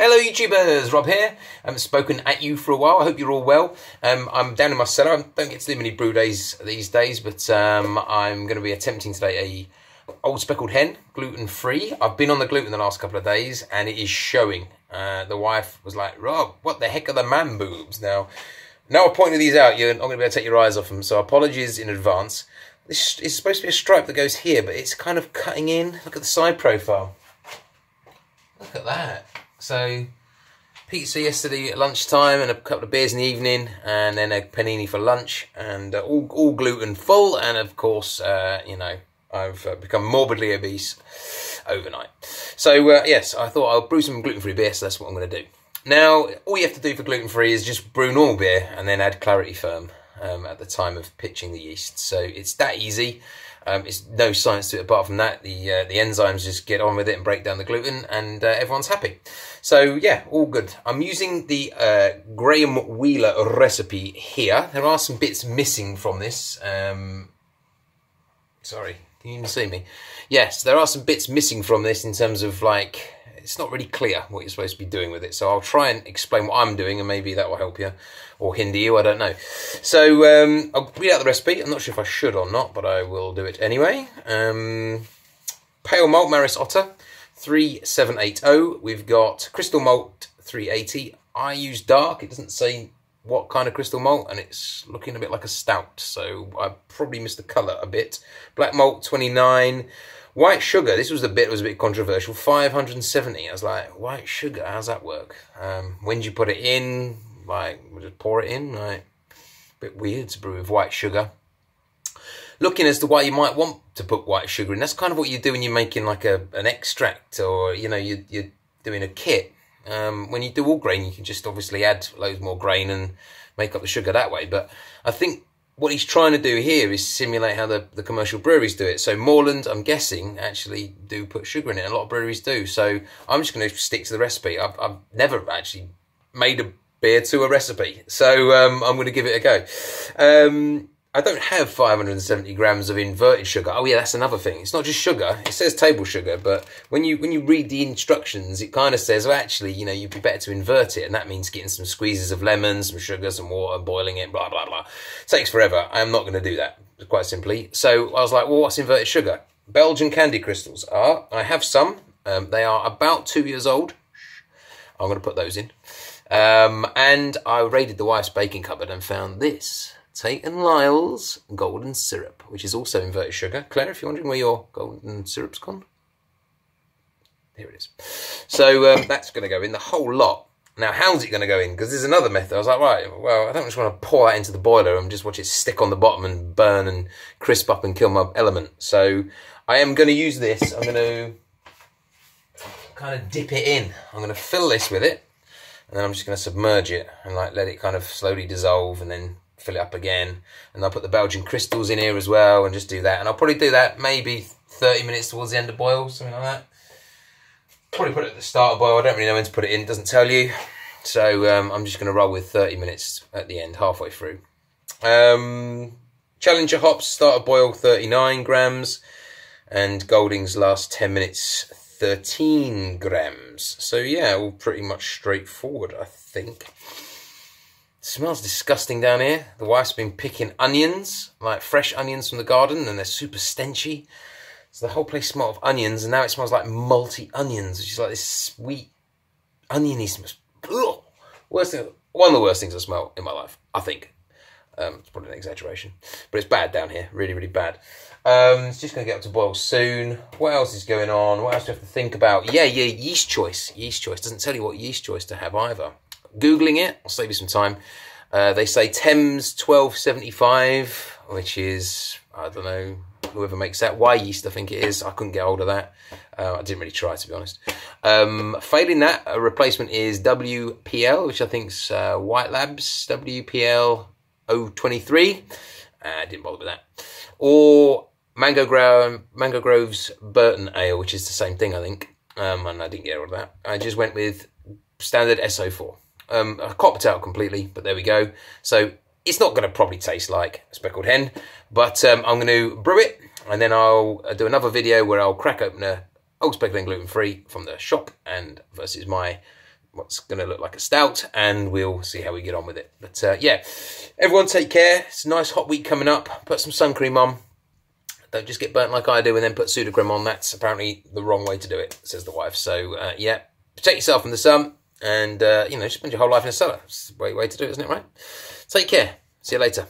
Hello YouTubers, Rob here. I haven't spoken at you for a while. I hope you're all well. I'm down in my cellar. I don't get to do many brew days these days, but I'm going to be attempting today a old speckled hen, gluten-free. I've been on the gluten the last couple of days and it is showing. The wife was like, Rob, what the heck are the man boobs? Now I pointed these out, you're not going to be able to take your eyes off them, so apologies in advance. This is supposed to be a stripe that goes here, but it's kind of cutting in. Look at the side profile. Look at that. So, pizza yesterday at lunchtime and a couple of beers in the evening, and then a panini for lunch, and all gluten full, and of course, you know, I've become morbidly obese overnight. So, yes, I thought I'll brew some gluten-free beer, so that's what I'm going to do. Now, all you have to do for gluten-free is just brew normal beer and then add Clarity Firm at the time of pitching the yeast. So, it's that easy. It's no science to it apart from that. The enzymes just get on with it and break down the gluten, and everyone's happy. So yeah, all good. I'm using the Graham Wheeler recipe here. There are some bits missing from this. Sorry, can you even see me? Yes, there are some bits missing from this in terms of, like, it's not really clear what you're supposed to be doing with it. So I'll try and explain what I'm doing, and maybe that will help you or hinder you, I don't know. So I'll read out the recipe. I'm not sure if I should or not, but I will do it anyway. Pale malt Maris Otter 3780. We've got crystal malt 380. I use dark. It doesn't say what kind of crystal malt, and it's looking a bit like a stout, so I probably missed the colour a bit. Black malt 29. White sugar, this was the bit that was a bit controversial, 570. I was like, white sugar, how's that work? When do you put it in? Like, we'll just pour it in? Like, a bit weird to brew with white sugar. Looking as to why you might want to put white sugar in, that's kind of what you do when you're making like an extract, or, you know, you're doing a kit. When you do all grain, you can just obviously add loads more grain and make up the sugar that way. But I think what he's trying to do here is simulate how the commercial breweries do it. So Morland, I'm guessing, actually do put sugar in it. A lot of breweries do. So I'm just going to stick to the recipe. I've never actually made a beer to a recipe. So I'm going to give it a go. I don't have 570 grams of inverted sugar. Oh yeah, that's another thing. It's not just sugar. It says table sugar, but when you read the instructions, it kind of says, well, actually, you know, you'd be better to invert it, and that means getting some squeezes of lemon, some sugar, some water, boiling it, blah, blah, blah. It takes forever. I'm not going to do that, quite simply. So I was like, well, what's inverted sugar? Belgian candy crystals are. I have some. They are about 2 years old. I'm going to put those in. And I raided the wife's baking cupboard and found this. Tate and Lyle's golden syrup, which is also inverted sugar. Claire, if you're wondering where your golden syrup's gone, here it is. So that's going to go in, the whole lot. Now, how's it going to go in? Because there's another method. I was like, right, well, I don't just want to pour that into the boiler and just watch it stick on the bottom and burn and crisp up and kill my element. So I am going to use this. I'm going to kind of dip it in. I'm going to fill this with it, and then I'm just going to submerge it and like let it kind of slowly dissolve, and then fill it up again. And I'll put the Belgian crystals in here as well and just do that. And I'll probably do that maybe 30 minutes towards the end of boil, something like that. Probably put it at the start of boil. I don't really know when to put it in, it doesn't tell you. So I'm just going to roll with 30 minutes at the end, halfway through. Challenger hops, start of boil 39 grams. And Golding's last 10 minutes 13 grams. So yeah, all pretty much straightforward, I think. It smells disgusting down here. The wife's been picking onions, like fresh onions from the garden, and they're super stenchy. So the whole place smells of onions, and now it smells like malty onions, which is like this sweet, oniony smell. Worst thing, one of the worst things I smell in my life, I think. It's probably an exaggeration, but it's bad down here, really, really bad. It's just going to get up to boil soon. What else is going on? What else do you have to think about? Yeah, yeast choice. Yeast choice. Doesn't tell you what yeast choice to have either. Googling it, I'll save you some time. They say Thames 1275, which is, I don't know, whoever makes that. Yeast, I think it is. I couldn't get hold of that. I didn't really try, to be honest. Failing that, a replacement is WPL, which I think is White Labs, WPL 023. Didn't bother with that. Or Mangrove's Burton Ale, which is the same thing, I think. And I didn't get all of that. I just went with standard SO4. I copped out completely, but there we go. So it's not going to probably taste like a speckled hen, but I'm going to brew it, and then I'll do another video where I'll crack open a old speckled hen gluten-free from the shop and versus my what's going to look like a stout, and we'll see how we get on with it. But yeah, everyone take care. It's a nice hot week coming up. Put some sun cream on. Don't just get burnt like I do and then put Sudocrem on. That's apparently the wrong way to do it, says the wife. So yeah, protect yourself from the sun, and you know, spend your whole life in a cellar. It's the way to do it, isn't it, right? Take care. See you later.